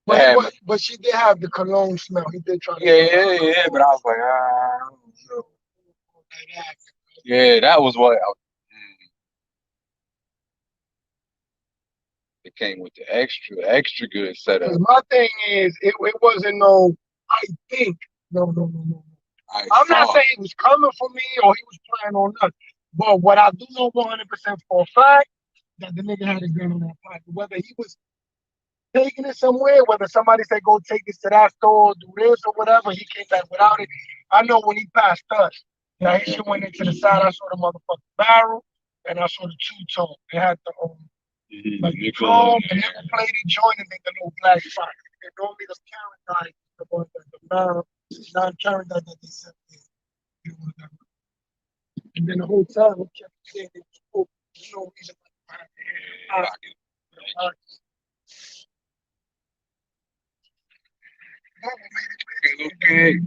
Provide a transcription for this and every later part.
But she did have the cologne smell. He did try to. Yeah. But I was like, I don't know. Yeah, that was what it came with the extra good setup. Because my thing is, it wasn't no. I think no. I'm not saying he was coming for me or he was planning on us. But what I do know 100% for a fact that the nigga had a gun in that pocket. Whether he was taking it somewhere, whether somebody said go take this to that store, do this or whatever, he came back without it. I know when he passed us, that his shit went into the side. I saw the motherfucking barrel and I saw the two tone. It had the like the chrome, the nickel plated joint, and then the little black spot. And normally the carrot guy, the one that the non-carrot guy that they said, you know, whatever. And then the whole time we kept saying it was cool. There's no reason why. Okay,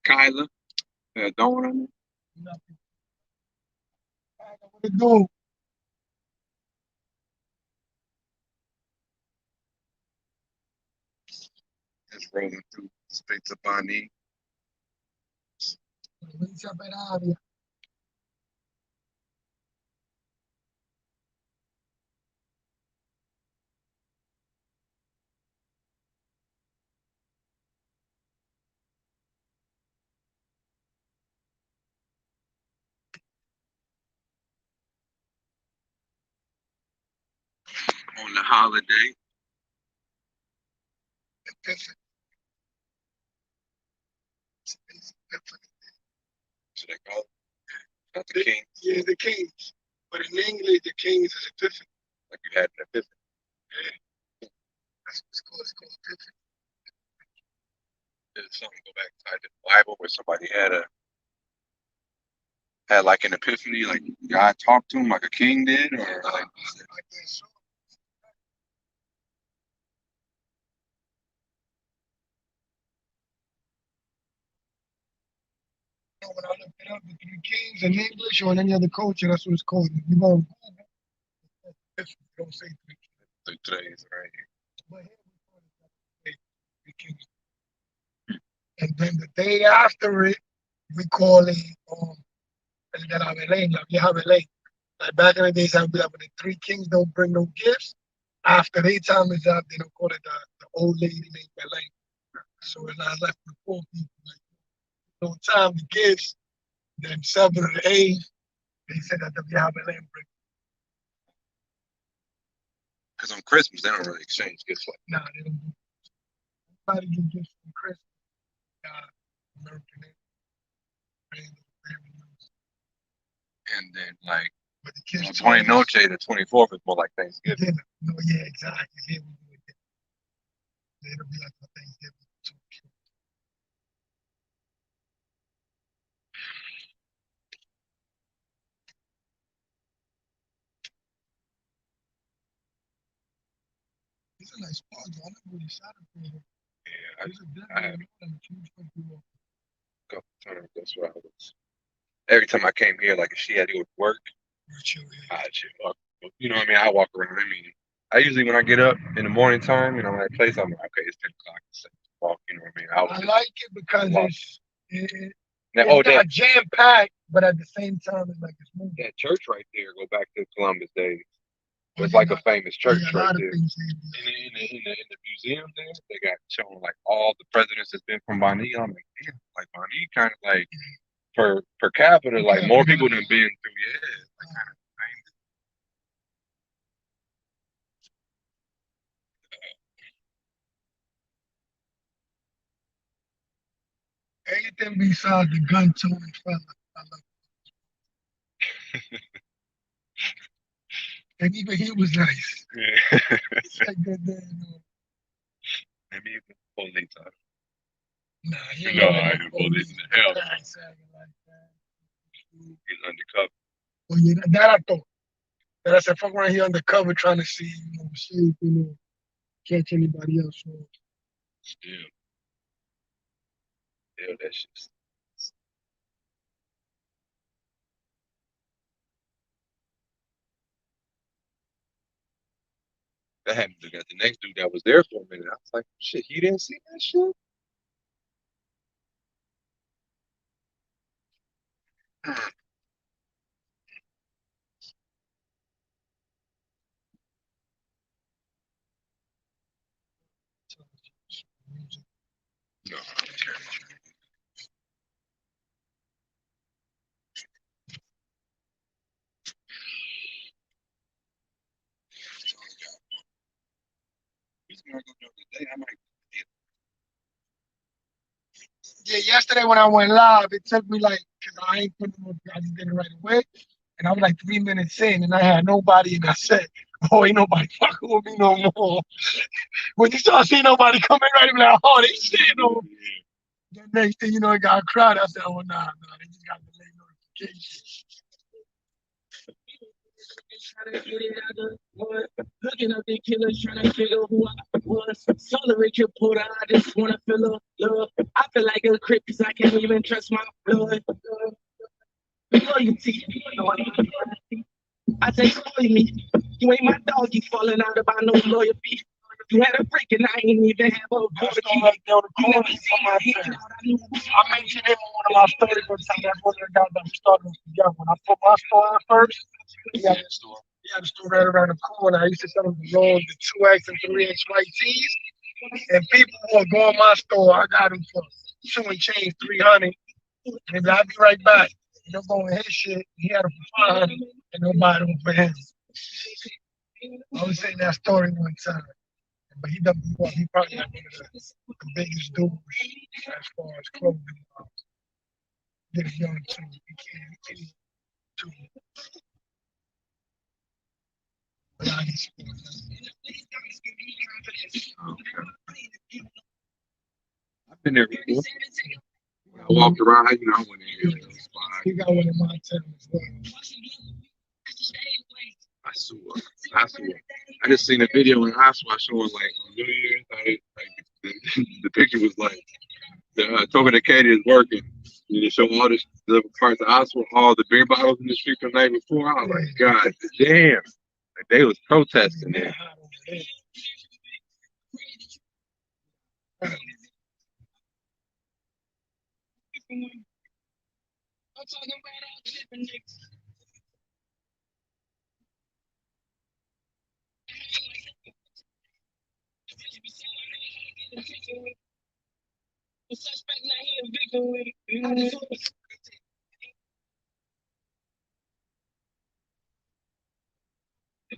Kyla, don't want to. What to do? Just rolling through states of Bani. On the holiday. So they call it. Not the king. Yeah, the kings. But in English, the kings is epiphany. Like you had an epiphany. That's what it's called epiphany. Did something go back inside the Bible where somebody had like an epiphany, like God talked to him like a king did, or like I guess so. You know, when I looked it up, the three kings in English or in any other culture, that's what it's called. If you go on Google, epiphany, don't say three kings. three days, right? But here we call it three kings. And then the day after it, we call it el de la Belén, la vieja Belén. Like back in the days, I'd be like, when the three kings don't bring no gifts, after their time is up, they don't call it the old lady named Belén. So it's not left with four people. Like, no time the gifts, then seven or eight, they said that the vieja Belén bring. Because on Christmas they don't really exchange gifts like. Nah, they don't do. Nobody get gifts for Christmas. American And then like but the kids 20 Noche, the 24th is more like Thanksgiving. No, yeah, exactly. Here we do it. It'll be like a Thanksgiving. It's a nice spot, though. I never really shot it for you. Yeah, I have a couple times. That's where I was. Every time I came here, like if she had to go to work, I'd chill. You know what I mean? I walk around. I mean, I usually when I get up in the morning time, you know, when I place, I'm like, okay, it's 10 o'clock. It's walk. You know what I mean? I like it because it's oh, not jam packed, but at the same time, it's like it's moving. That church right there, go back to Columbus days. It's like a famous church right there. In the museum there, they got shown like all the presidents that's been from Bani. I'm like, damn, like Bani kind of like per capita, like more people than been through. Yeah, like kind of famous. Anything besides the gun tone fella, I love it. And even he was nice. Yeah. It's like good day, Maybe even police. Nah, you know, I ain't police in the hell. He's undercover. Well, yeah, that I thought. That I said, fuck around here undercover trying to see if, catch anybody else. Still, that shit's. That happened to the next dude that was there for a minute. I was like, shit, he didn't see that shit. No, he's gonna go the other day. I might. Yeah, yesterday when I went live, it took me like, cause I ain't putting no, I just did it right away. And I was like 3 minutes in and I had nobody and I said, oh, ain't nobody fucking with me no more. When you start seeing nobody coming right, I'm like, oh, they shit on me. The next thing you know, it got crowded. I said, oh, nah, they just got delayed notification. Looking up the killers, trying to figure who I was. Celebrate your porter, I just wanna feel a love. I feel like a crip because I can't even trust my blood. Loyalty, I say spoil me. You ain't my dog, you falling out about no loyalty. You had a break and I ain't even have a quarter key. Right there on the corner from my friend. I mentioned him on one of my stories one time. That's one of the guys that we started together. When I put my store on first, he had a store right around the corner. I used to sell him the rolls, the 2X and 3X white tees. And people would go in my store. I got them for two and change, 300. And I'll be right back. They'll go in his shit. He had them for 500 and nobody them for him. I was saying that story one time. But he doesn't well, he probably like one of the biggest dudes as far as clothing. This young too. He can't too. I've been there before. I walked around, I went in here. He got one in my town as well. I swear. I swear. I just seen a video in high school showing like on New Year's, like the picture was like the Token Academy is working. You just show all the parts of Oswald, all the beer bottles in the street the night before. I was like, God damn. Like they was protesting there.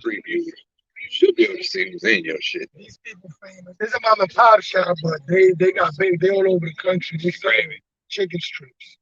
Preview. You should be able to see who's in your shit. These people famous. This is a mom and pop shop, but they got big. They all over the country. They sell chicken strips.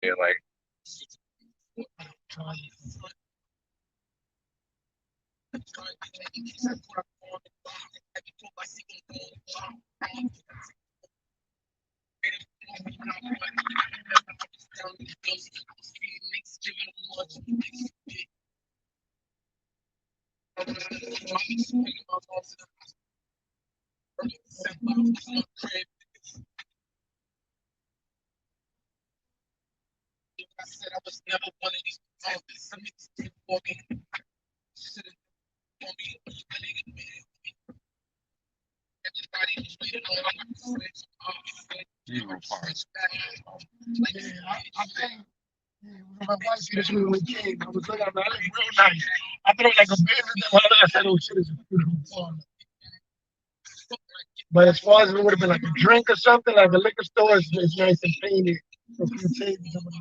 Yeah, like I think my wife this week when we came. I was looking at it, it looked real nice. I thought it was like a business. When I said, "Oh shit, it's a beautiful farm." But as far as it would have been like a drink or something, like a liquor store, it's nice and painted. A few tables over there.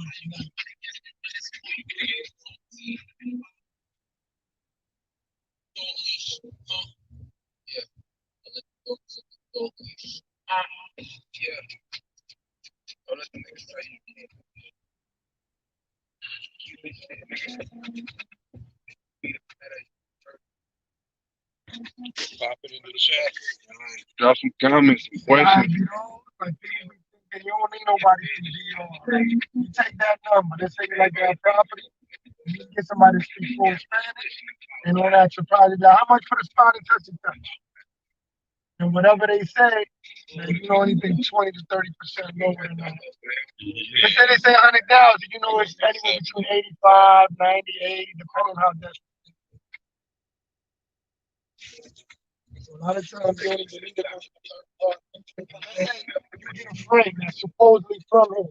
Pop it into the chat. Drop some comments, some questions. Like people be thinking you don't need nobody to be you take that number, let's say you like that property, and you get somebody to speak full Spanish, and all that should probably be like, how much for the spot and touch and touch? And whatever they say, man, you know anything 20 to 30% lower than that. They say 100,000, you know it's anywhere between 85, 90, 80, depending on how desperate. So a lot of times you only get into you get a friend that's supposedly from him.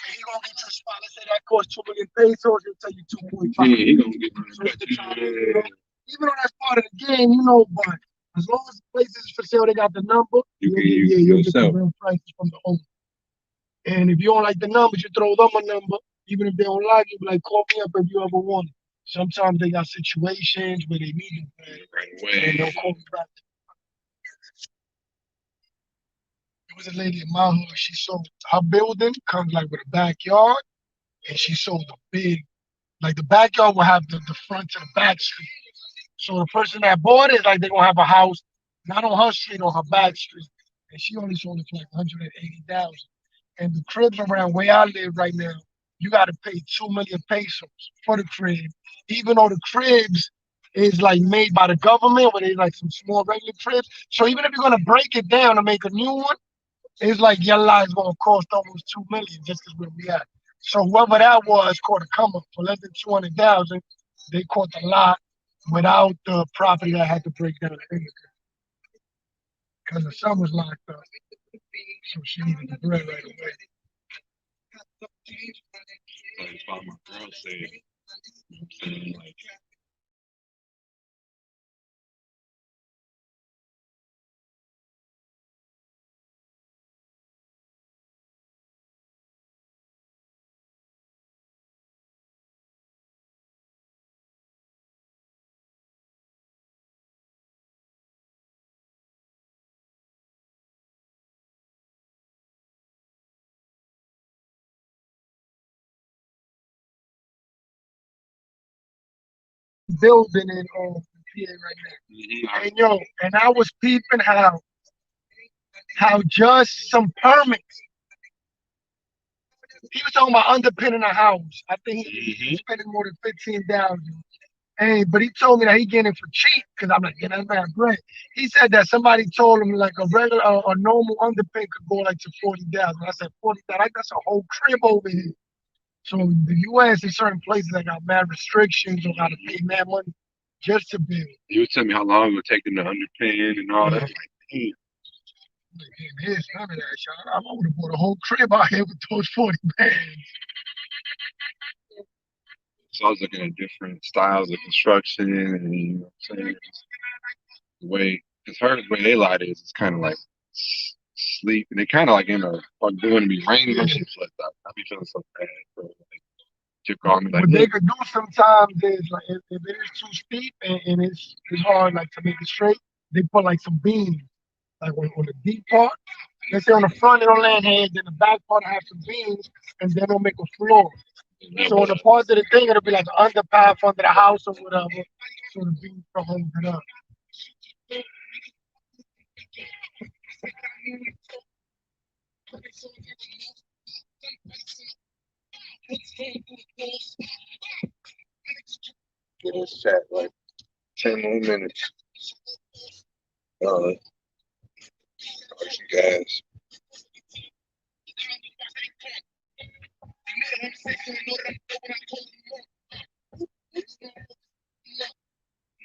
He gonna get your spot. Let's say that costs 2 million pesos, he'll tell you 2.5. Yeah, he gonna get So it's the time, even though that's part of the game, but as long as the places is for sale, they got the number, you'll get the real prices from the owner. And if you don't like the numbers, you throw them a number. Even if they don't like it, be like, call me up if you ever want it. Sometimes they got situations where they need it, right away. and they'll call me back. There was a lady in my hood. She sold her building comes like with a backyard, and she sold a big like the backyard will have the front to the back street. So the person that bought it, like they're gonna have a house not on her street, on her back street. And she only sold it for like 180,000. And the cribs around where I live right now, you gotta pay 2 million pesos for the crib. Even though the cribs is like made by the government, where they like some small regular cribs. So even if you're gonna break it down and make a new one, it's like your life's gonna cost almost 2 million just as where we at. So whoever that was caught a come up for less than 200,000. They caught the lot without the property that had to break down because the son was locked up. So she needed the bread right away. Like my girl said, you know what I'm saying? Like, Building in PA right now. And yo, and I was peeping how just some permits. He was talking about underpinning a house. I think he's spending more than 15,000. Hey, but he told me that he getting it for cheap because I'm like, yeah, that's bad bread. He said that somebody told him like a regular, a normal underpin could go like to 40,000. I said 40,000. That's a whole crib over here. So the U.S. in certain places that got mad restrictions or got to pay mad money just to build. You would tell me how long it would take them to underpin and all that. Like, damn. Here's none of that, y'all. I would have bought a whole crib out here with those 40 bands. So I was looking at different styles of construction and you know what I'm saying? The way, because her, the way they light is, it's kind of like sleep, and they kind of like in a, like doing to be raining and shit like that. I be feeling so bad, bro. Like, you call me like, what they could do sometimes is like if it is too steep and it's hard like to make it straight, they put like some beams like on the deep part. Let's say on the front it'll land hands, then the back part will have some beams, and then it'll make a floor. So on the parts of the thing, it'll be like an underpath under the house or whatever. So the beams can hold it up. get this chat like 10 more minutes. Uh, some gas.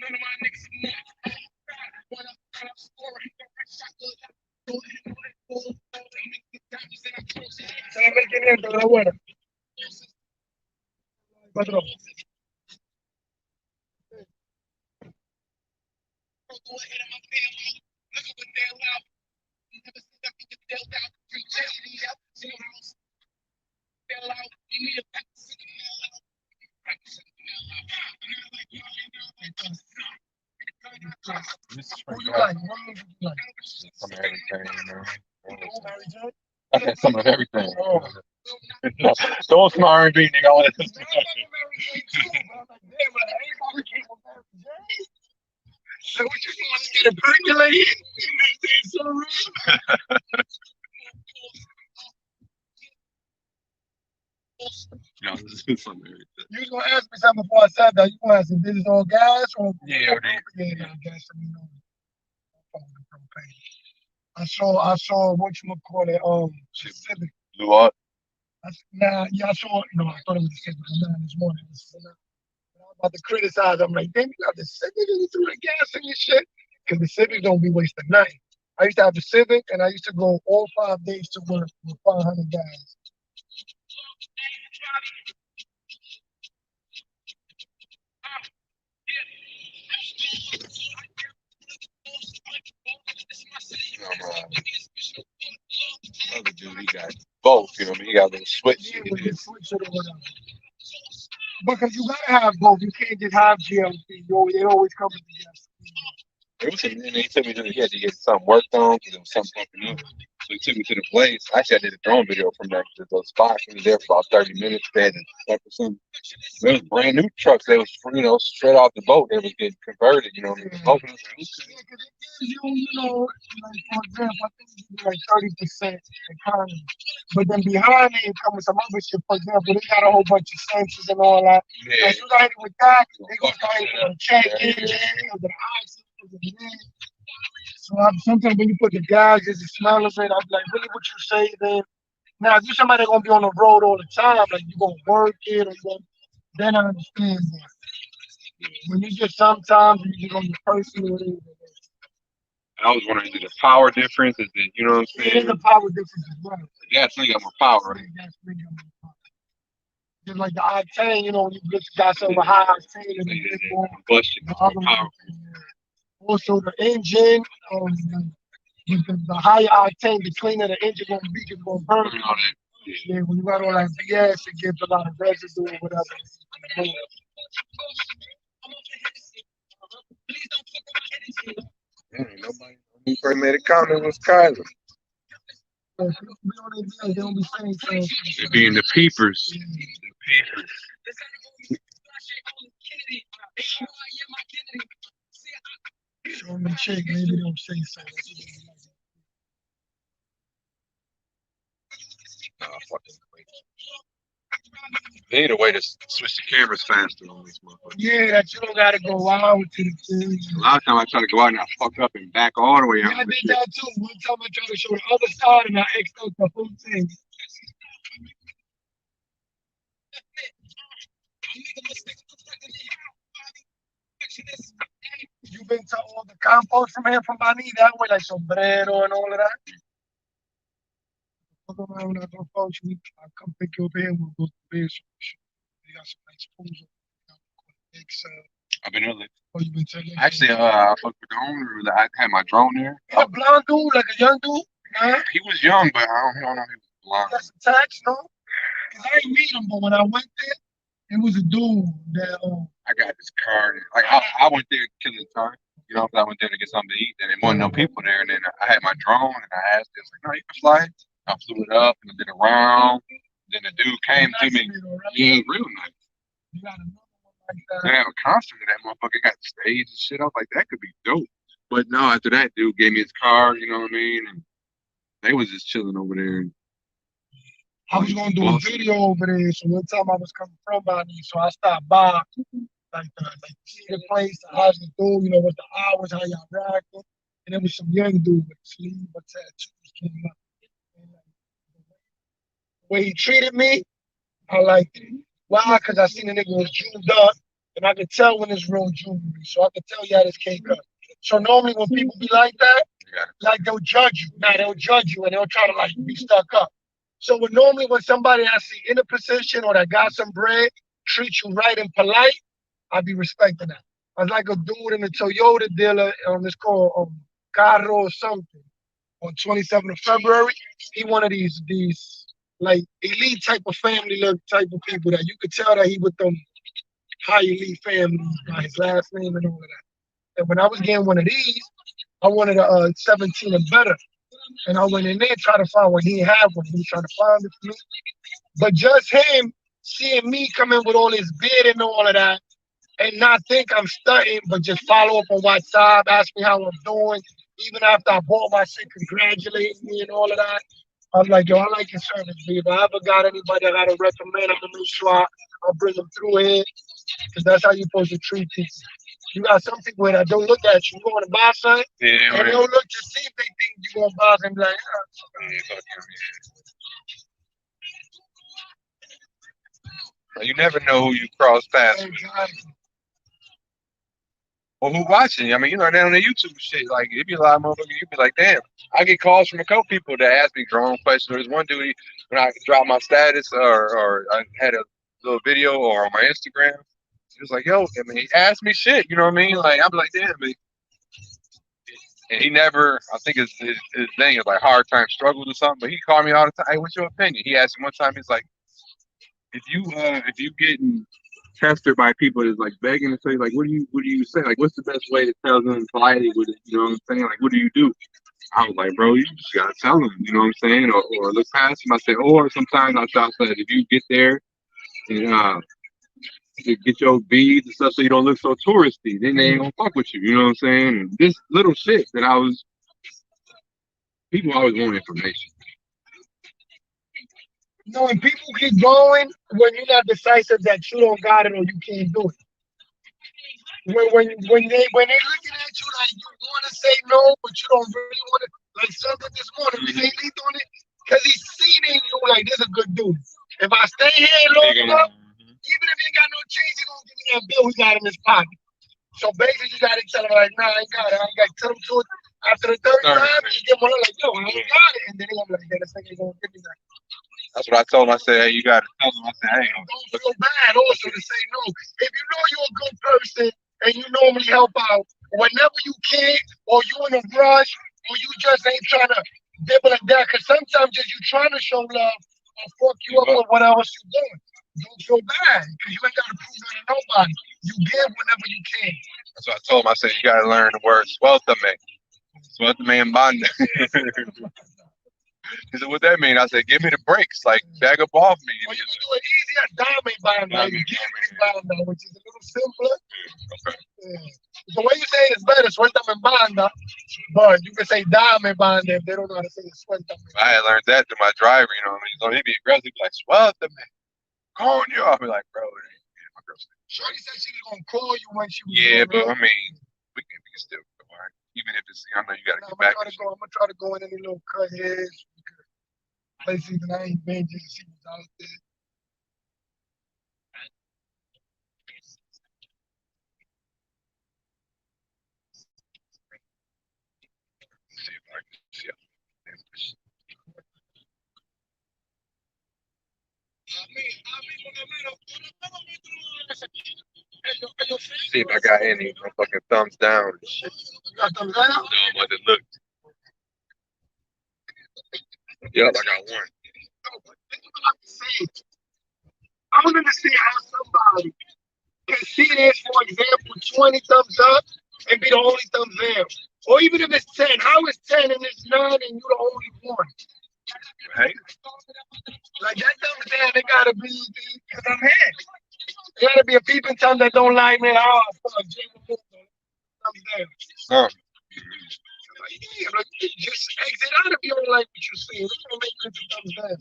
Se le 1500 de la buena. Patrón. Who you like? What music you like? Some of everything, man. Mary J? I said some of everything. Oh. Throw some R&B, nigga. All that. I fuck with Mary J too, but I'm like, damn, but everybody came with Mary J. So what you want to get it percolated? It's so real. No, this is some of everything. You was gonna ask me something before I said that. You gonna ask if this is all gas or Yeah, propane? I guess I mean, propane. I saw what you call it. Civic. Blew up. Nah, yeah, I saw. No, I thought it was the Civic. I'm not this morning. I was about to criticize. I'm like, damn, you got the Civic and you threw the gas in your shit because the Civic don't be wasting nothing. I used to have the Civic and I used to go all 5 days to work with 500 gas. Other dude, he got both. You know what I mean? He got a little switch. Yeah, with the switch or whatever. Because you gotta have both. You can't just have GLP. They always come with the gas. It was, and he took me to he had to get something worked on because it was something fucking up. So he took me to the place. Actually, I did a drone video from that to those spots. He was there for about 30 minutes. They had to check or something. They was brand new trucks. They was straight off the boat. They was getting converted. You know what I mean? Smoking. Yeah, because it gives you, like for example, I think it gives you like 30% economy. But then behind it, it comes with some other shit. For example, they got a whole bunch of sensors and all that. Yeah. If you got hit with that, they gonna go ahead and check engine, or the oxygen. So sometimes when you put the gas, just the smell of it, I'm like, really, what you say then? Now, if you're somebody gonna be on the road all the time, like you gonna work it, or you gonna, then I understand that. When you just sometimes you just on your personal, I was wondering, is it a power difference? Is it, you know what I'm it is saying? a power difference as well. Gasoline got more power, right? Just like the octane, when you get got some high octane and a bit more, Combustion the is more other one. powerful. Also, the engine, the higher octane, the cleaner the engine gonna be, it's gonna burn. You know that. Yeah, when you got all that BS, it gives a lot of residue or whatever. Nobody. Who first made a comment was Kyler. They don't be saying things. They being the peepers. The peepers. Show them the chick, maybe they don't say something. Nah, fucking wait. They need a way to switch the cameras faster on these motherfuckers. Yeah, that you don't gotta go out to the thing. A lot of times I try to go out and I fuck up and back all the way out. Yeah, I did that too. One time I tried to show the other side and I X'd out the whole thing. You've been to all the compost from here from Bani that way, like sombrero and all of that. Fuck around with other folks. I'll come pick you up here and we'll go to the beer. They got some nice pools. I've been early. Oh, you been telling? Actually, I fucked with the owner. I had my drone there. He's a blonde dude, like a young dude. Nah. He was young, but I don't know if he was blonde. That's a tax, no? Cause I didn't meet him, but when I went there, it was a dude that. I got this car. Like I went there killing the time. You know, 'cause I went there to get something to eat, and there wasn't no people there. And then I had my drone, and I asked him, like, "No, you can fly it." I flew it up and did a round. Then the dude came to me. Yeah, real nice. You got another one like They that. have a concert in that motherfucker. Got the stage and shit. I was like, that could be dope. But no, after that, dude gave me his car. You know what I mean? And they was just chilling over there. And I was gonna do a video over there, so one time I was coming from Bani, so I stopped by, like see the place, how's it do, what's the hours, how y'all rocking, and there was some young dude with sleeve or tattoos came up. And, the way he treated me, I liked it. Why? Because I seen the nigga was jeweled up. and I can tell when it's real jewelry. So I can tell you how this cake cut. So normally when people be like that, like they'll judge you. Now they'll judge you and they'll try to like be stuck up. So when somebody I see in a position or that got some bread treat you right and polite, I be respecting that. I was like a dude in a Toyota dealer, it's called Carro or something, on 27th of February. He one of these like elite type of family look type of people that you could tell that he with them high elite families by his last name and all of that. And when I was getting one of these, I wanted a 17 and better. And I went in there trying to find one. He didn't have one. He was trying to find it for me. But just him seeing me come in with all this bid and all of that, and not think I'm stunting, but just follow up on WhatsApp, ask me how I'm doing. Even after I bought my shit, congratulating me and all of that. I'm like, yo, I like your service, B. If I ever got anybody that I gotta recommend, I'm gonna make sure I'll bring them through here. Because that's how you're supposed to treat people. You got some people that don't look at you. You want to buy something, and they'll look to see if they think you want to buy something. Like, you never know who you cross paths with. Or who watching. I mean, you know, down on the YouTube shit, like, it'd be a lot of motherfuckers, you'd be like, damn. I get calls from a couple people that ask me drone questions. There's one dude, when I dropped my status or I had a little video or on my Instagram, he was like, yo, I mean, he asked me shit, you know what I mean? Like, I'm like, damn, man. And he never, I think his thing is like hard time struggles or something, but he called me all the time. Hey, what's your opinion? He asked me one time, he's like, if you getting tested by people that's like begging to say like what do you say, like what's the best way to tell them politely with it, you know what I'm saying, like what do you do? I was like, bro, you just gotta tell them, you know what I'm saying, or look past them. I said, or sometimes I try to say if you get there and to get your beads and stuff so you don't look so touristy, then they ain't gonna fuck with you, you know what I'm saying. And this little shit that people always want information. no, and people keep going when you're not decisive that you don't got it or you can't do it. When they looking at you like you want to say no, but you don't really want to. Like something this morning, we say lead on it because he's seen in you like this is a good dude. If I stay here long enough, even if he ain't got no change, he gonna give me that bill he got in his pocket. So basically, you gotta tell him like, nah, I ain't got it. I ain't got to tell him to it. After the third time, you get one like, yo, I ain't got it, and then he gonna be like, yeah, this nigga ain't gonna give me that. That's what I told him. I said, hey, you gotta tell them. I said, hey, don't feel bad also to say no. If you know you're a good person and you normally help out whenever you can, or you in a rush, or you just ain't trying to dibble and that, because sometimes just you trying to show love or fuck you up with whatever you're doing. Don't feel bad because you ain't got to prove nothing to nobody. You give whenever you can. That's what I told him. I said, you gotta learn the word swelterme. Swelterme and Bani. He said, what that mean? I said, give me the breaks, like back up off me. Well, you can do it easier, dame banda, like give me banda, which is a little simpler. Okay. Yeah. The way you say it is better, suéltame banda, but you can say dame banda if they don't know how to say it, suéltame. I had learned that through my driver, you know what I mean? So he'd be aggressive, like, swelterme, calling you. I'll be like, bro, my girl's Shorty said she was gonna call you when she was. Yeah, but I mean, we can still go, all right? Even if it's, I know you gotta get back. I'm gonna try to go in any little cut heads. Places that I ain't been just to see what's out there. See if I can see it. See if I got any fucking thumbs down and shit. You got thumbs down? No, I'm about to look. Yep, I got one. I don't understand how somebody can see this, for example, 20 thumbs up and be the only thumbs down. Or even if it's 10, how is 10 and it's 9 and you're the only one? Right? Like that thumbs down, it gotta be because I'm here. There gotta be a peeping Tom that don't like me. Oh, fuck, thumbs down. Huh. Yeah, like, just exit out if you don't like what you see. We gonna make it thumbs down.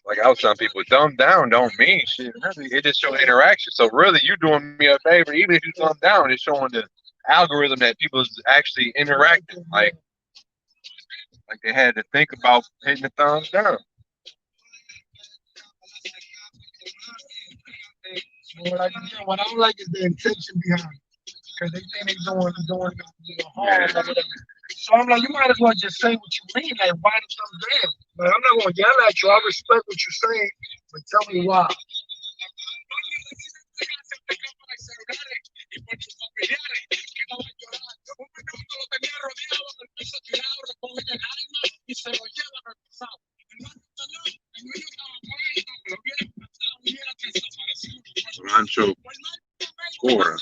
Like I was telling people, thumb down don't mean shit. It just show interaction. So really, you're doing me a favor. Even if you thumb down, it's showing the algorithm that people is actually interacting. Like they had to think about hitting the thumbs down. What I don't like is the intention behind it. Because they think they doing harm or whatever. So I'm like, you might as well just say what you mean. Like, why did you damn? Like, I'm not gonna yell at you. I respect what you're saying, but tell me why. Rancho Cora.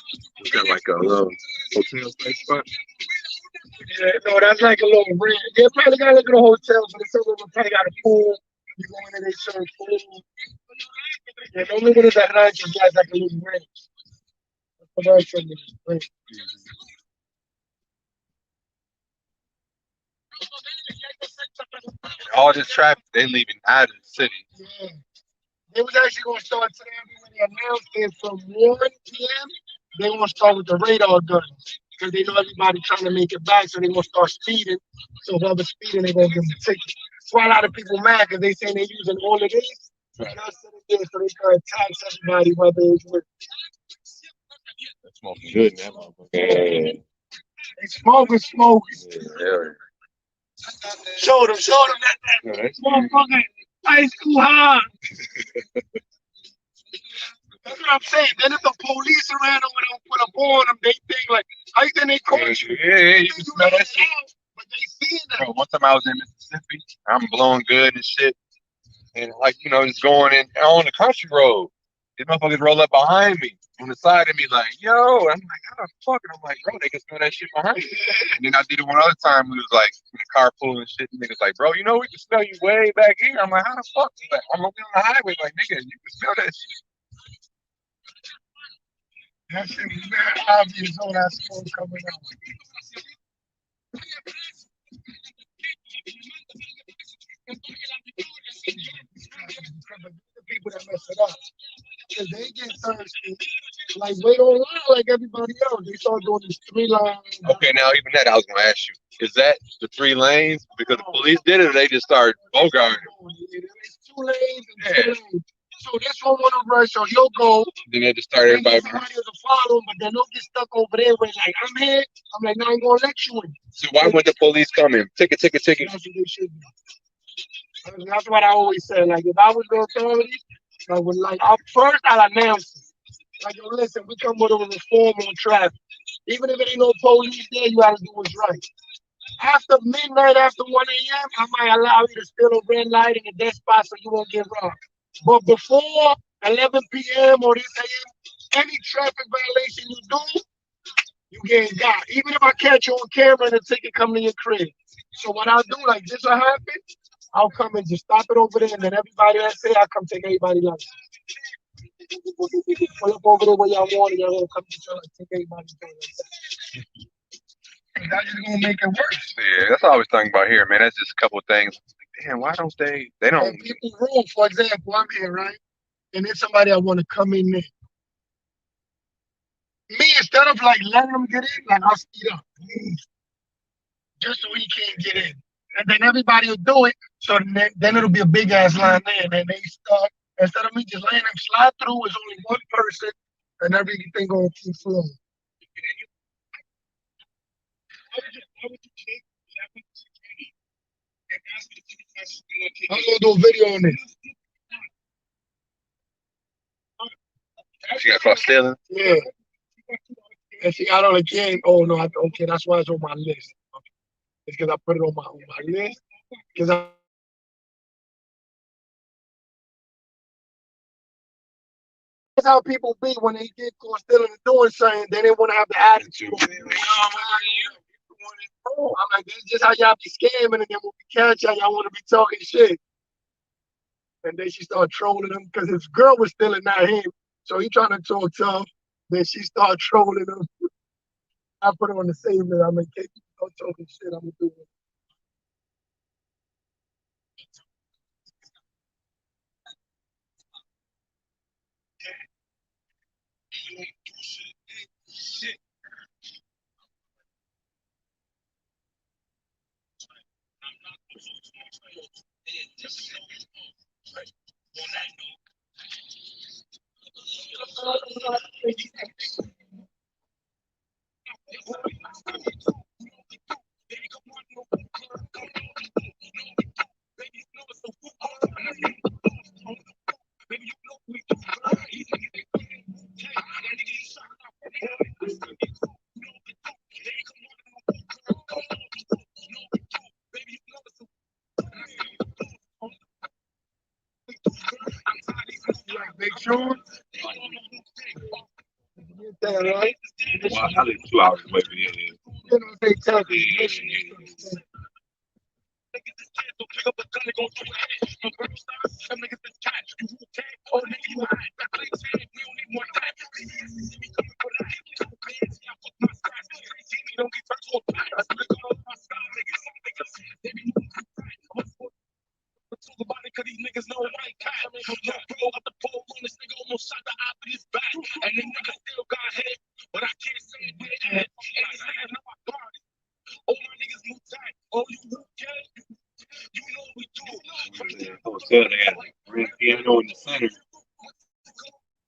Is that like a little hotel type spot? Yeah, no, that's like a little rent. You probably gotta look at the hotel, but some of them probably got a pool. You go in there, they serve food. Yeah, don't look at it that rancho, guys, like a little rent. A rancho is rent. All this traffic, they leaving out of the city. Yeah. They was actually gonna start today when they announced it from 1 p.m. They gonna start with the radar guns. Because they know everybody trying to make it back, so they gonna start speeding. So whoever's speeding, they gonna give them a ticket. That's why a lot of people mad because they saying they using all of these. Right. Just there so they can tax everybody, whether it's with That's smoking good in that motherfucker. Yeah. they smoking. Yeah. Show them that motherfucking high school high. That's what I'm saying. Then if the police around them and don't put up on them, they think like, how you think they caught you? Yeah, you can smell that shit. But they seeing that. Bro, one time I was in Mississippi, I'm blowing good and shit, and like just going in on the country road. These motherfuckers roll up behind me on the side of me like, yo. I'm like, how the fuck? And I'm like, bro, they can smell that shit behind me. And then I did it one other time. We was like in the carpool and shit. And niggas like, bro, we can smell you way back here. I'm like, how the fuck? He's like, I'm gonna be on the highway. Like, nigga, you can smell that shit. That shit was very obvious all that smoke coming out. The people that mess it up. Because they get thirsty. Like wait online like everybody else. They start doing these 3 lines. Okay, now even that, I was gonna ask you, is that the 3 lanes because the police did it, or they just started bogarting? It's 2 lanes and 2 lanes. So this one want to rush, so he'll go. Then they just started And then everybody. somebody will follow him, but then they'll get stuck over there with like, I'm here. I'm like, no, I ain't gonna let you in. So why would the police come in? Ticket. That's what they should do. That's what I always say. Like if I was the authorities, I would first I'll announce it. Like, yo, listen, we come with a reform on traffic. Even if it ain't no police there, you gotta do what's right. After midnight, after 1 a.m., I might allow you to steal a red light in a dead spot so you won't get robbed. But before 11 p.m. or this a.m., any traffic violation you do, you getting got. Even if I catch you on camera and the ticket come to your crib. So what I'll do, like this will happen, I'll come and just stop it over there, and then everybody that say I'll come take everybody lunch. Pull up over there where y'all want, and y'all gonna come get your lunch, take everybody's lunch. That's just gonna make it worse. Yeah, that's all I was thinking about here, man. That's just a couple of things. Damn, why don't they? They don't. And people room, for example, I'm here, right? And then somebody I want to come in there. Me, instead of like letting them get in, like I'll speed up, just so he can't get in. And then everybody will do it, so then it'll be a big ass line there, and then they start. Instead of me just letting them slide through, it's only one person, and everything gonna keep flowing. I'm gonna do a video on this. She got caught stealing. Yeah. And she got on again. Oh no, okay, that's why it's on my list. It's because I put it on my list. Because that's how people be when they get caught stealing and doing something. They didn't want to have the attitude. I'm like, this is just how y'all be scamming, and then when we catch y'all want to be talking shit. And then she started trolling him because his girl was stealing, not him. So he trying to talk tough. Then she started trolling him. I put her on the same list. I'm like, hey, start talking shit. I'm gonna do it. Make sure. That right? Well, I live 2 hours away from here. You know, they tell you. Hotel, they had like a grand piano in the center.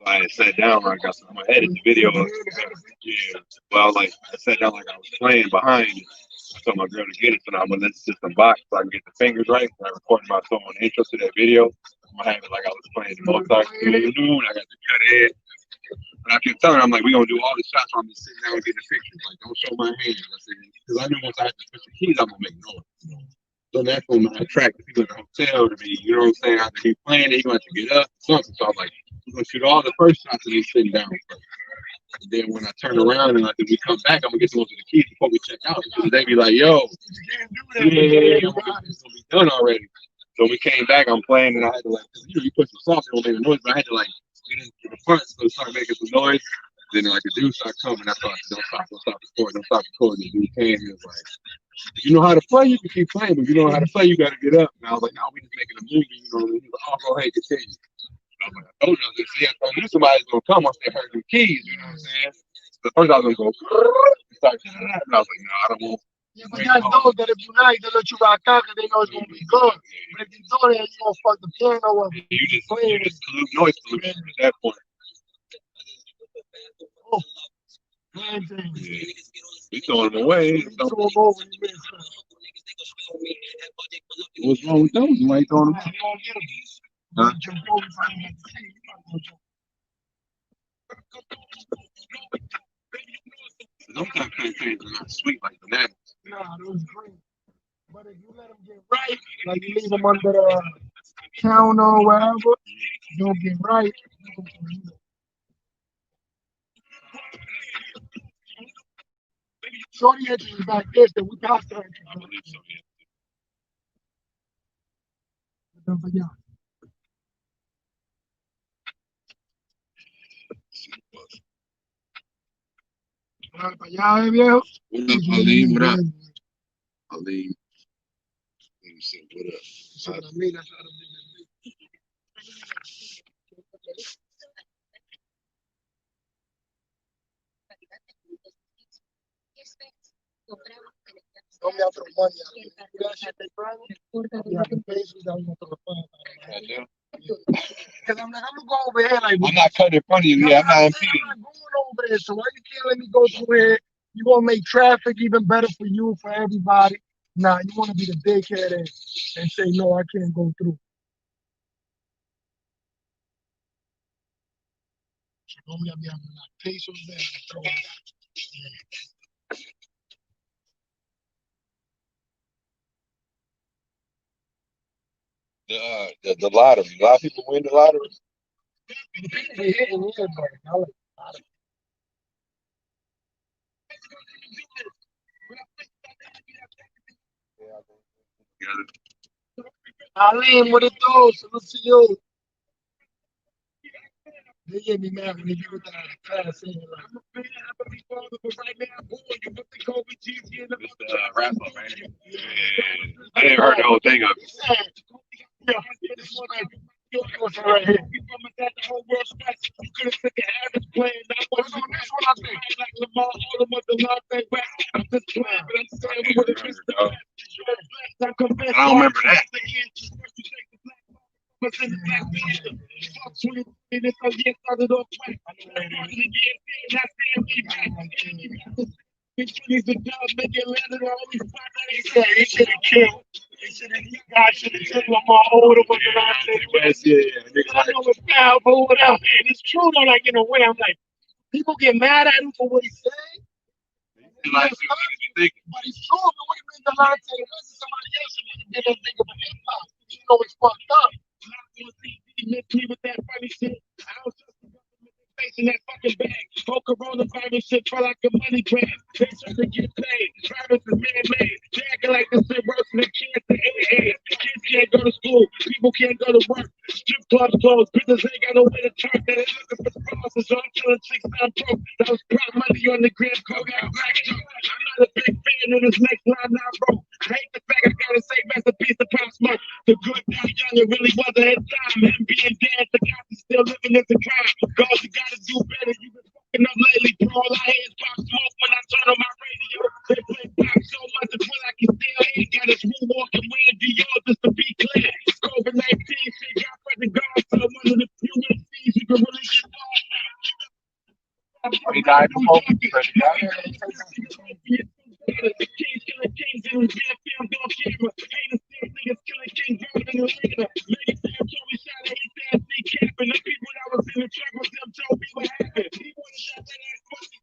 I had sat down like I'm gonna edit the video. Yeah. Well, like I sat down like I was playing behind it. I told my girl to get it, so now I'm gonna let the system box so I can get the fingers right. I recorded myself on the intro to that video. I'm gonna have it like I was playing the Mozart. And I got to cut it. And I kept telling her, I'm like, we're gonna do all the shots where I'm just sitting down and getting the pictures. Like, don't show my hands. I said, because I knew once I had to switch the keys, I'm gonna make noise. So that's when I attract the people in the hotel to me. You know what I'm saying? After he playing it, he gonna have to get up, something. So I'm like, we're gonna shoot all the first shots and he's sitting down first. And then when I turn around and like when we come back, I'm gonna get most of the keys before we check out. Because they be like, yo, yeah, it's gonna be done already. So we came back, I'm playing and I had to like, you know, you put some sauce, it don't make a noise, but I had to like get into the front so it started making some noise. Then like the dude started coming, I thought, don't stop recording, don't stop recording. The dude came, he was like, if you know how to play, you can keep playing. But if you don't know how to play, you got to get up. And I was like, no, we just making a movie. You know, he was like, oh, go ahead, continue. I was like, I told you this. Yeah, I knew somebody's going to come once they heard the keys. You know what I'm saying? So the first I was going to go, and I was like, no, I don't want. Yeah, but that's those that if you nice, they let you rock out because they know it's going to be good. But if you do that, you're going to fuck the piano up. You just noise pollution at that point. Oh. Yeah. We throwing them away. Throw them over. What's wrong with those? Why you throwing them out? Huh? Those kind of plantains are not sweet like bananas. Nah, those green. But if you let them get right, like you leave them under the counter or wherever, you'll get right. Shorty entry is back this, then we passed her entry. I believe so, Yeah. Para allá, viejo. What up, Ali? What up? Ali. Let me see. What up? Don't me otro money. That shit they brought me. Yeah, the pesos that we gonna throw the fun. Because I'm like, I'm gonna go over here like I'm not cutting in front of you. Yeah, I'm not impeding. I'm not going over there. So why you can't let me go through here? You gonna make traffic even better for you, for everybody. Nah, you wanna be the dickhead and say no, I can't go through. Normally I'll be having like pesos there and throw it out. The lottery. A lot of people win the lottery. The people be hitting here, but I like lottery. Aline, what it do? Salute to you. They get me mad when they give it that class in like, Wrap up, man. Yeah. I didn't heard the whole thing of it. Yeah, this one right here. I don't remember that. He should have killed. God should have took one more older one than I think. I know it's foul, but whatever. And it's true though, like in a way, I'm like, people get mad at him for what he said. But he's true. If it would have been Delonte West or somebody else, it would have been a big of an impact. You know, it's fucked up. He missed me with that funny shit. I was just facing that fucking bag. Whole coronavirus shit felt like a money grab. They trying to get paid. Travis is man-made. Jagging like this shit worse than cancer. Kids can't go to school. People can't go to work. Strip clubs closed. Business ain't got no way to turn. That ain't looking for sponsors. So I'm killing chicks down broke. That was prop money on the Grand Code. Got black joke. I'm not a big fan of this next line I wrote. I hate the fact I gotta say masterpiece of Pop Smoke. The good guy young, it really wasn't his time. Him being dead, the guy is still living as a crime. God, you gotta do better. You've been fucking up lately, bro. All I hear is Pop Smoke when I turn on my radio. They play Pop so much until I can still hear. Got his woo walking wearing Dior just to be clear. COVID-19 shit got present God, so one of the few MCs you can really get lost. He died before Kings killing kings in his damn films on camera. Haters still niggas killing kings out in the arena. Lady Sam told me shot at his ass decapping. The people that was in the truck with them told me what happened. He wanted that ass pussy.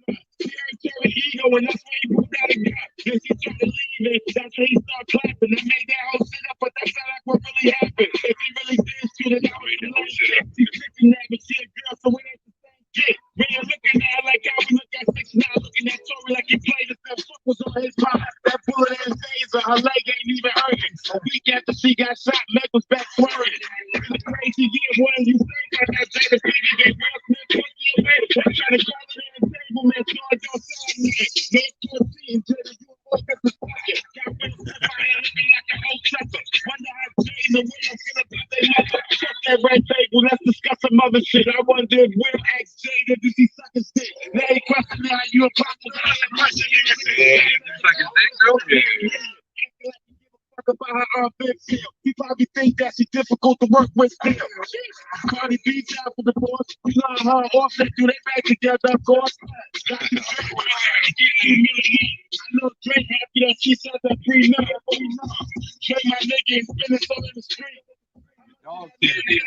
He heard Terry ego and that's why he pulled out a gun. Then he tried to leave it. That's when he started clapping. They made that whole shit up, but that's not like what really happened. If he really did shoot it, I would have shit. He's fixing that, but she a girl, so it ain't the same shit. When you're looking at her like how we look at 6ix9ine, looking at Tory like he played the same fuck was on his mind. That bullet in his taser, her leg ain't even hurting. A week after she got shot, Meg was back swerving. It's a crazy year, what do you think? That Jada Pinkett gave Will Smith 20 away. I'm trying to call it in the table, man, so I don't sound me. No 14, Jada, you a boy, that's a pocket. Got rid of somebody looking like an old sucker. Wonder how Jay and the Will feel about their mother. Fuck that red table, let's discuss some other shit. I wonder if Will asked Jada, does he suck his dick? Now he questioning how you a pop with another person in your Yeah, suck his dick though. Yeah. About her armpit feel. He probably think that she's difficult to work with still. Cardi B's out for the boss. You know her offset, do they back together, of course. I know Drake happy that she said that prenup. Drake my nigga is spinning so in the street. Dog did it.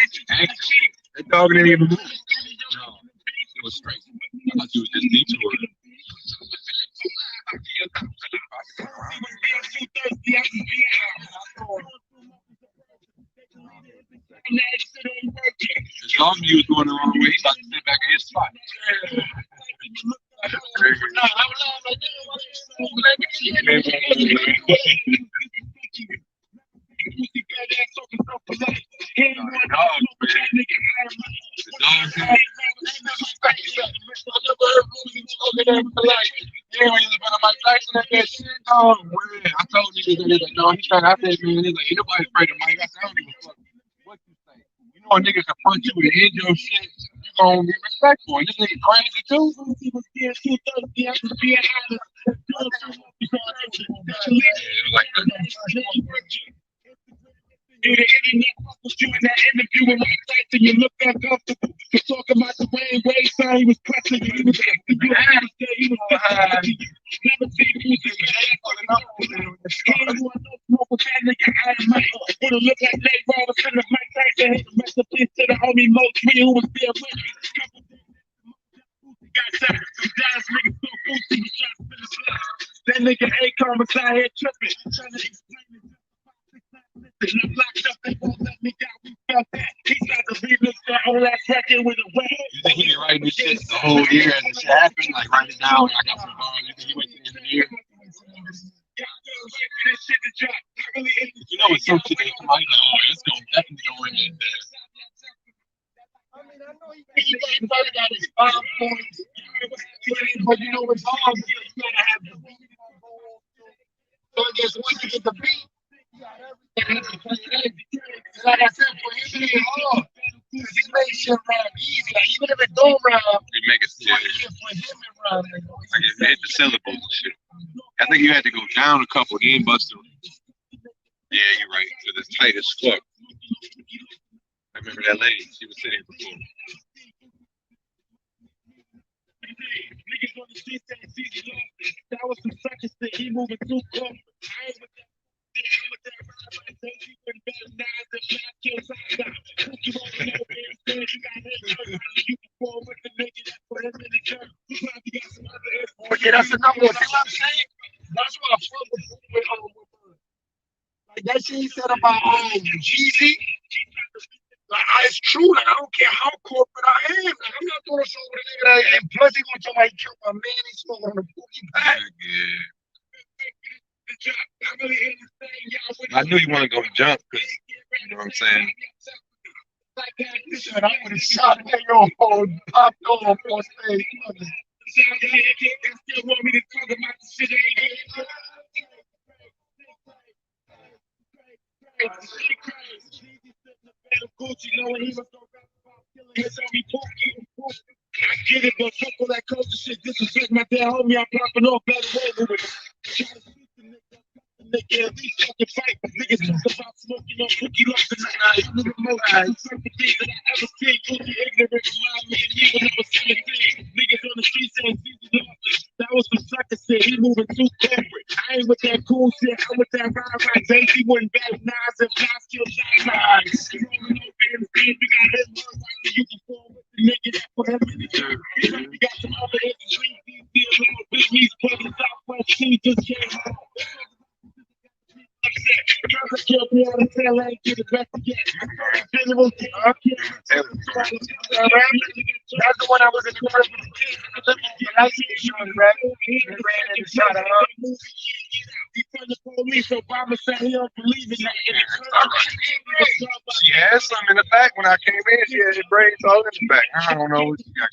That dog didn't even move. No, it was straight. I thought you was just detouring. As long as he was going the wrong way, he about to sit back in his spot. Oh, man. I told niggas that like, no, he's trying to, I said, man, he's like, ain't nobody afraid of Mike. I said, I don't give a fuck what you say. You know, a nigga can punch you and end your shit. You gonna be respectful. And this nigga crazy too. Yeah, it was like that. The internet fucked you in that interview with Mike Tyson. You look uncomfortable. You talk about the Wade son. He was pressing you. He was asking you how to say he was pressing you. Never seen music with that fucking up. Scared you no smoke with that nigga Adam Mike. Would've looked like Nate Robinson if Mike Tyson hit the rest of peace to the homie Mo Tree who was there with me. Got shot. Some Dallas niggas so boosty was trying to finish life. That nigga Akon was out here tripping. Trying to explain it. And I'm locked up, they won't let me down. We felt that. He tried to remix that whole ass record with a wave. You think he been writing this shit the whole year and this shit happened? Like, write it down. I got some bars. You think he went to the end of the year? You know, it's some shit that somebody like, oh, it's going to definitely go in there. I mean, I know he probably got his 5 points. But you know, it's hard. You gotta have the beat. So I guess once you get the beat, like I said, for him, it's hard. He made shit rhyme easy. Like, even if it don't rhyme, he make it for him it rhyme. Like it hit the syllables and shit. I think you had to go down a couple. He ain't busted. Yeah, you're right. Because it's tight as fuck. I remember that lady. She was sitting before. Niggas on the street saying CZ lost. That was some sucker shit. He moving too close. I ain't with that. I'm with that ride. Don't you put better nines and black kills out. Put you on the over and you got hit. You perform with the nigga that put him in the dirt. You probably got some other info. Okay, that's another one. See what I'm saying? That's what I fuck with. Like that shit he said about Jeezy. Like it's true. Like I don't care how corporate I am. Like I'm not doing a show with a nigga that, and plus he gonna tell me he killed my man. He's smoking on a boogie pack. I knew you want to go to jump because you know what I'm saying. He said I would have shot a nigga on popped off on stage. Still want me to talk about the shit Gucci, knowing he was so his only I get it, but fuck all that culture shit. Disrespect my dad, homie. I'm popping off better way with it. Nigga, at least fucking fight. Niggas talk about smoking on cookie love tonight. You the most perfect things that I ever seen. Cookie ignorant remind me of me when I was 17. Niggas on the street saying CZ lost. That was some sucker shit. He moving too corporate. I ain't with that cool shit. I'm with that ride. Baby wouldn't bet knives and fly skill shots. Rolling over in the field, you got hit one right so you can perform with the nigga that put him in the dirt. You got some other industry. Big Me's putting Southwest Sea just came home. That's the one I was in the first the light insurance, right? They ran in the shot of her. He from the police, Obama said he don't believe in that. She had some in the back when I came in. She had her braids all in the back. I don't know what she got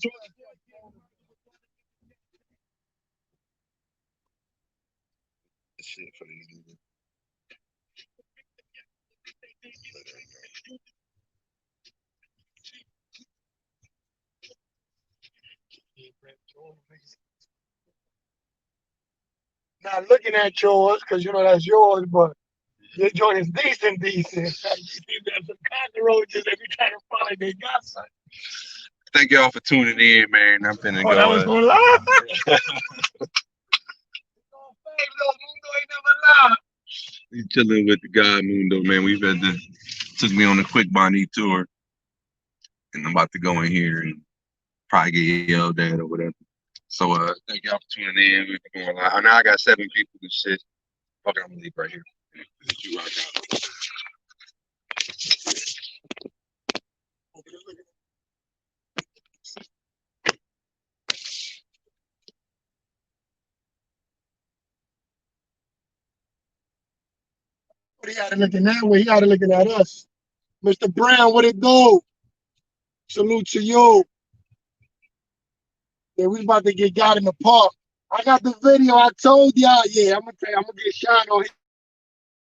going on. Shit for these niggas. Not looking at yours, because you know that's yours, but your joint is decent. You see there's some cockroaches every time to find they got something. Thank y'all for tuning in, man. I'm finna go. That was gonna lie. We chilling with the God Mundo, man. We've had to took me on a quick Bani tour, and I'm about to go in here and probably get yelled at or whatever. So thank y'all for tuning in. We've been going live. Now I got 7 people and shit. Fuck it, I'm gonna leave right here. You rock out. But he got to looking that way. He got to looking at us. Mr. Brown, what it do? Salute to you. Yeah, we about to get got in the park. I got the video. I told y'all, yeah, I'm gonna tell you, I'm gonna get shot on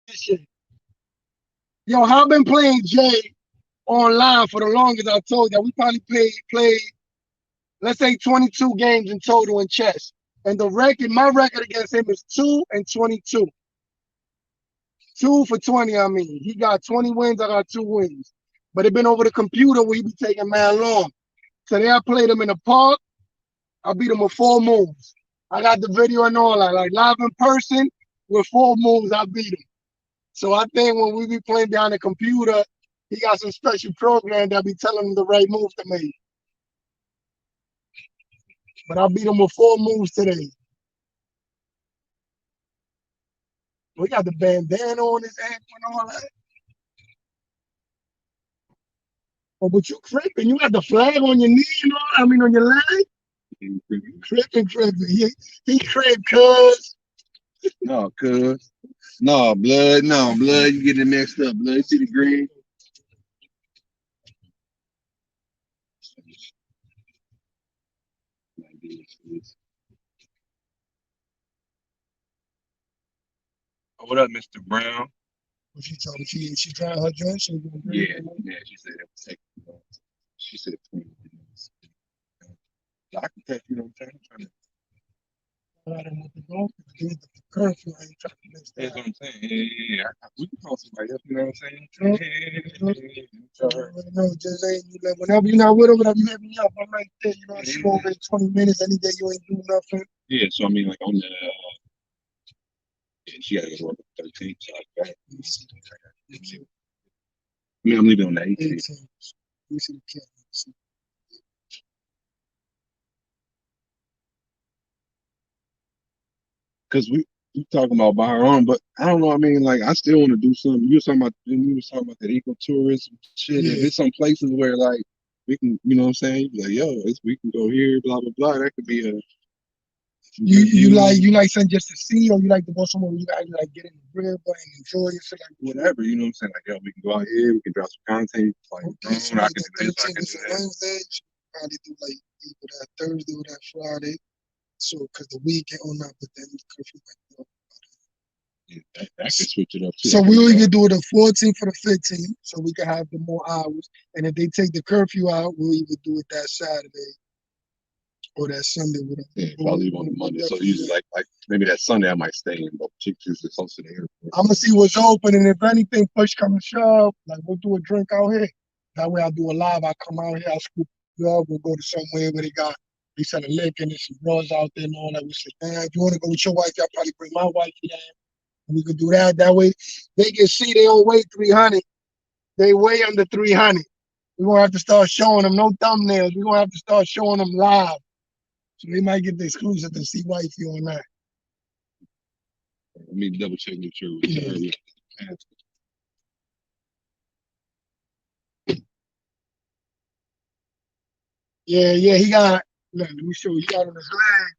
his shit. Yo, I've been playing Jay online for the longest. I told you, we probably played, let's say 22 games in total in chess. And the record, my record against him is 2-22. 2 for 20, I mean. He got 20 wins, I got 2 wins. But it been over the computer where he be taking man long. Today I played him in the park. I beat him with 4 moves. I got the video and all that. Like live in person, with 4 moves, I beat him. So I think when we be playing behind the computer, he got some special program that be telling him the right move to make. But I beat him with 4 moves today. We got the bandana on his ass and all that. Oh, but you cripping. You got the flag on your knee and all that. I mean, on your leg. Cripping. He crip, cuz. No, cuz. No, blood. No, blood. You getting mixed up. Blood. See the green? Oh, what up, Mr. Brown? She told me she tried her joint. Yeah, she said it was taking. She said 20 minutes. I can text you know what I'm saying. Curfew, I ain't trying to miss That's that. what I'm saying. Yeah. We can call somebody else. You know what I'm saying? No, just ain't you like whenever you're not with her, whenever you hit me up, I'm right there. You know, I shoot over in 20 minutes. Any day you ain't doing nothing. Yeah, so I mean, like on the, yeah, she gotta go to work on the 13th. So I mean, I'm leaving on the 18th. You see the kid. Because we talking about by her own, but I don't know. I mean, like I still want to do something. You was talking about that ecotourism shit. Yeah. If it's some places where like we can, you know what I'm saying? You be like, yo, we can go here, blah blah blah. That could be a. You like something just to see, or you like to go somewhere where you actually like get in the crib and enjoy it, like whatever, you know what I'm saying? Like, yo, we can go out here, we can drop some content, like, okay, so I like can that do this, I 13th can is do a that. Wednesday, so probably do like either that Thursday or that Friday. So, because the weekend or not, but then the curfew might be up. Yeah, that could switch it up too. So we can do it the 14th for the 15th, so we can have the more hours. And if they take the curfew out, we'll either do it that Saturday or that Sunday. Whatever. Yeah, if I leave on the Monday, so usually like maybe that Sunday I might stay in but Chicks is close to the airport. I'm gonna see what's open, and if anything push come to shove, like we'll do a drink out here. That way I'll do a live. I'll come out here, I'll scoop you up. We'll go to somewhere where they sell a liquor and there's some bros out there and all that. We say, man, if you want to go with your wife, I'll probably bring my wife here. And we could do that. That way they can see they don't weigh 300. They weigh under 300. We're gonna have to start showing them no thumbnails. We're gonna have to start showing them live. So they might get the exclusive to see wifey or not. Let me double check with you. Yeah. Yeah, he got, look, let me show you. He got on his leg.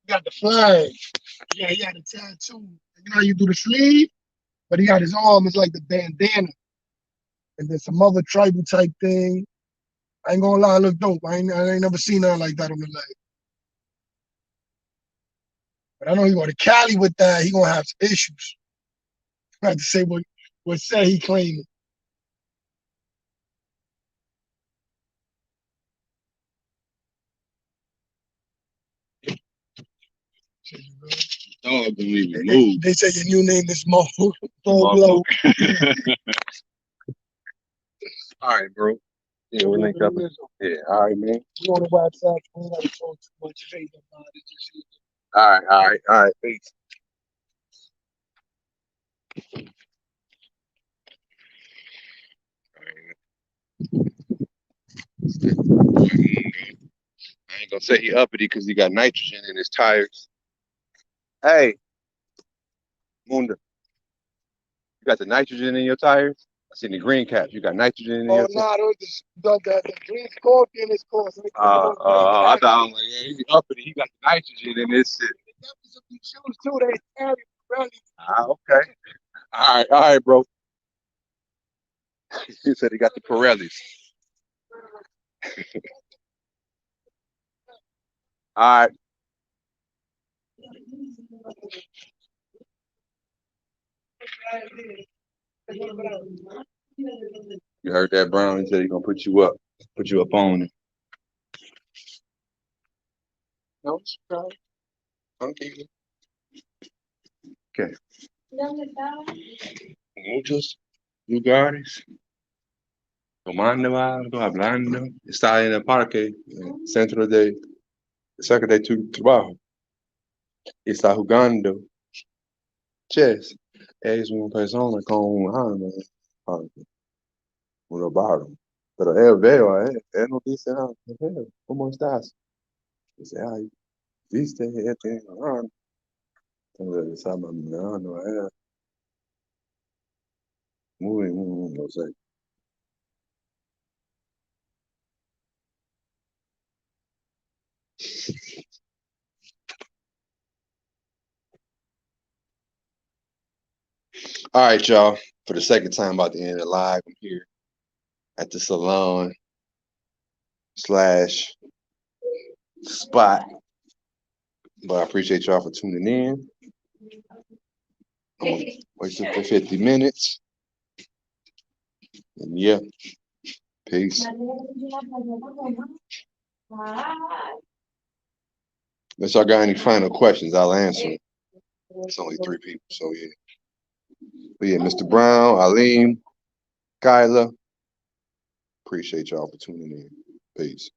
He got the flag. Yeah, he got a tattoo. You know how you do the sleeve? But he got his arm, it's like the bandana. And then some other tribal type thing. I ain't gonna lie, it look dope. I ain't never seen nothing like that on the leg. But I know he going to Cali with that. He gonna have some issues. I have to say what say he claiming. Dog don't even move. They say your new name is Mo. Glow. All right, bro. Yeah, we'll link up. Yeah, all right, man. You on the WhatsApp? We don't gotta talk too much. Hate about it. All right. Peace. I ain't gonna say he uppity because he got nitrogen in his tires. Hey, Munda, you got the nitrogen in your tires? I seen the green caps. You got nitrogen in your tires? Oh, no, the green scorpion is called. I thought I was like, yeah, he uppity. He got the nitrogen in this shit. Shoes too. They carry really. Okay. All right, bro. He said he got the Pirellis. All right. You heard that, Brown? He said he's gonna put you up on it. No, okay. Okay. Muchos lugares. Tomando algo, hablando. Está en el parque, centro de, cerca de tu trabajo. Está jugando chess. Es una persona con un arma. Un robado. Pero él veo a él no dice nada. ¿Cómo estás? Dice, ay, viste, este arma. Entonces está mirando a él. Muy, no sé. All right, y'all. For the second time about to end the live, I'm here at the salon slash spot. But I appreciate y'all for tuning in. Wait for 50 minutes. And yeah, peace. Unless y'all got any final questions, I'll answer. It's only 3 people, so yeah. But yeah, Mr. Brown, Aleem, Kyla, appreciate y'all for tuning in. Peace.